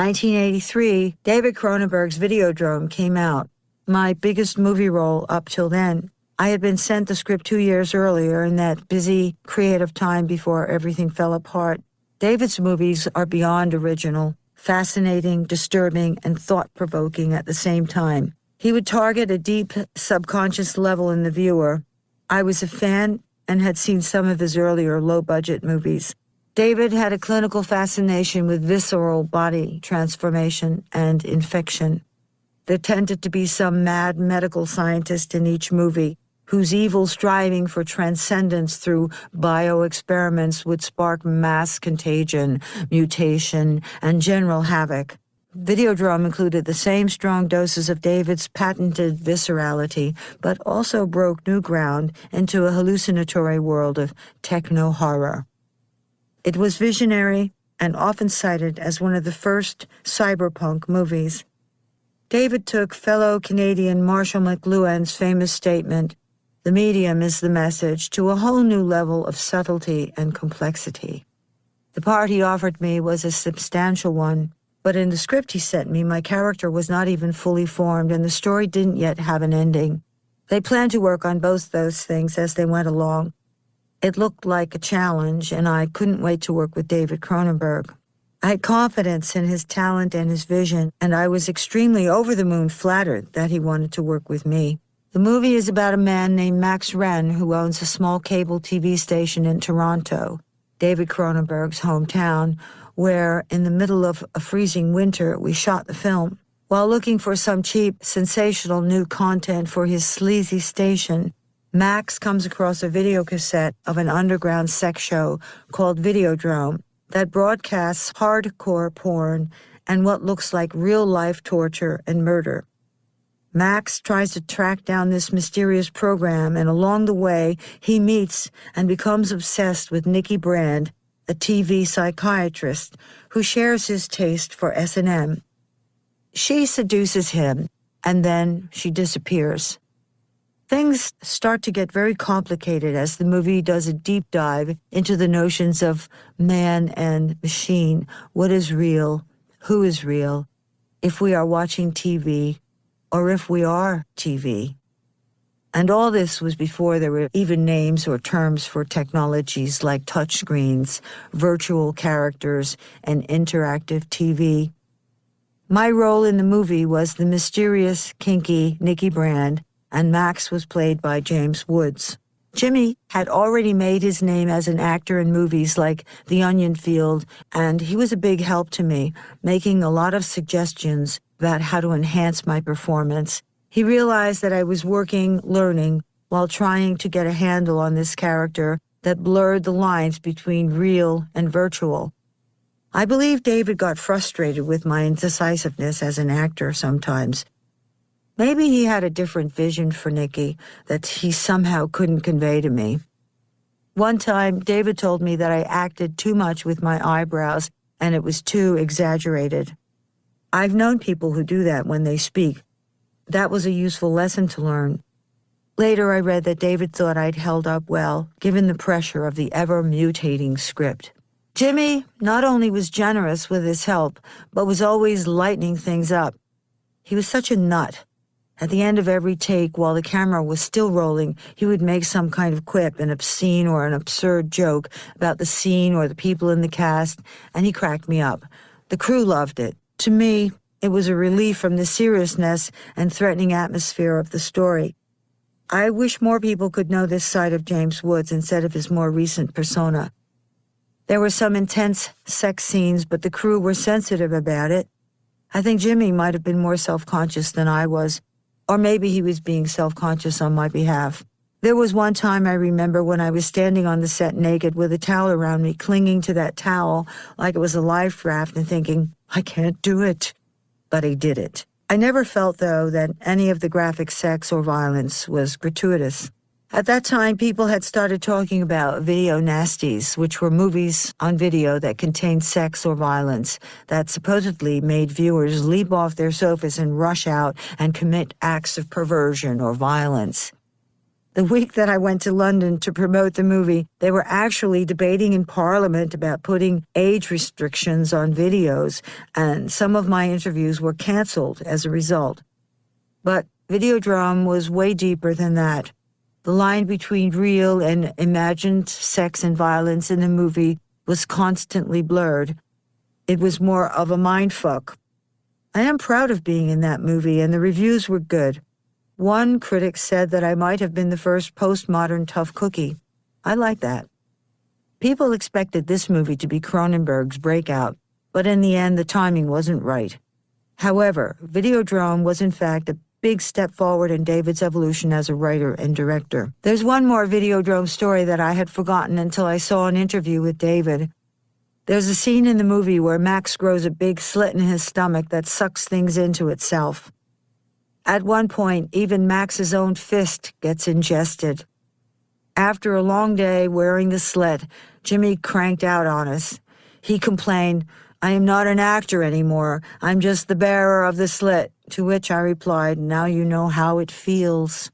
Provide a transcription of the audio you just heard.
1983, David Cronenberg's Videodrome came out, my biggest movie role up till then. I had been sent the script 2 years earlier in that busy, creative time before everything fell apart. David's movies are beyond original, fascinating, disturbing, and thought-provoking at the same time. He would target a deep, subconscious level in the viewer. I was a fan and had seen some of his earlier low-budget movies. David had a clinical fascination with visceral body transformation and infection. There tended to be some mad medical scientist in each movie whose evil striving for transcendence through bioexperiments would spark mass contagion, mutation, and general havoc. Videodrome included the same strong doses of David's patented viscerality, but also broke new ground into a hallucinatory world of techno-horror. It was visionary and often cited as one of the first cyberpunk movies. David took fellow Canadian Marshall McLuhan's famous statement, "The medium is the message," to a whole new level of subtlety and complexity. The part he offered me was a substantial one, but in the script he sent me, my character was not even fully formed and the story didn't yet have an ending. They planned to work on both those things as they went along. It looked like a challenge, and I couldn't wait to work with David Cronenberg. I had confidence in his talent and his vision, and I was extremely over-the-moon flattered that he wanted to work with me. The movie is about a man named Max Wren who owns a small cable TV station in Toronto, David Cronenberg's hometown, where, in the middle of a freezing winter, we shot the film. While looking for some cheap, sensational new content for his sleazy station, Max comes across a videocassette of an underground sex show called Videodrome that broadcasts hardcore porn and what looks like real-life torture and murder. Max tries to track down this mysterious program, and along the way, he meets and becomes obsessed with Nikki Brand, a TV psychiatrist who shares his taste for S&M. She seduces him, and then she disappears. Things start to get very complicated as the movie does a deep dive into the notions of man and machine, what is real, who is real, if we are watching TV, or if we are TV. And all this was before there were even names or terms for technologies like touchscreens, virtual characters, and interactive TV. My role in the movie was the mysterious, kinky Nikki Brand, and Max was played by James Woods. Jimmy had already made his name as an actor in movies like The Onion Field, and he was a big help to me, making a lot of suggestions about how to enhance my performance. He realized that I was learning, while trying to get a handle on this character that blurred the lines between real and virtual. I believe David got frustrated with my indecisiveness as an actor sometimes. Maybe he had a different vision for Nikki that he somehow couldn't convey to me. One time, David told me that I acted too much with my eyebrows and it was too exaggerated. I've known people who do that when they speak. That was a useful lesson to learn. Later, I read that David thought I'd held up well, given the pressure of the ever-mutating script. Jimmy not only was generous with his help, but was always lightening things up. He was such a nut. At the end of every take, while the camera was still rolling, he would make some kind of quip, an obscene or an absurd joke about the scene or the people in the cast, and he cracked me up. The crew loved it. To me, it was a relief from the seriousness and threatening atmosphere of the story. I wish more people could know this side of James Woods instead of his more recent persona. There were some intense sex scenes, but the crew were sensitive about it. I think Jimmy might have been more self-conscious than I was, or maybe he was being self-conscious on my behalf. There was one time I remember when I was standing on the set naked with a towel around me, clinging to that towel like it was a life raft and thinking, I can't do it. But I did it. I never felt, though, that any of the graphic sex or violence was gratuitous. At that time, people had started talking about video nasties, which were movies on video that contained sex or violence that supposedly made viewers leap off their sofas and rush out and commit acts of perversion or violence. The week that I went to London to promote the movie, they were actually debating in Parliament about putting age restrictions on videos, and some of my interviews were canceled as a result. But Videodrome was way deeper than that. The line between real and imagined sex and violence in the movie was constantly blurred. It was more of a mindfuck. I am proud of being in that movie, and the reviews were good. One critic said that I might have been the first postmodern tough cookie. I like that. People expected this movie to be Cronenberg's breakout, but in the end, the timing wasn't right. However, Videodrome was in fact a big step forward in David's evolution as a writer and director. There's one more Videodrome story that I had forgotten until I saw an interview with David. There's a scene in the movie where Max grows a big slit in his stomach that sucks things into itself. At one point, even Max's own fist gets ingested. After a long day wearing the slit, Jimmy cranked out on us. He complained, "I am not an actor anymore. I'm just the bearer of the slit," to which I replied, "Now you know how it feels."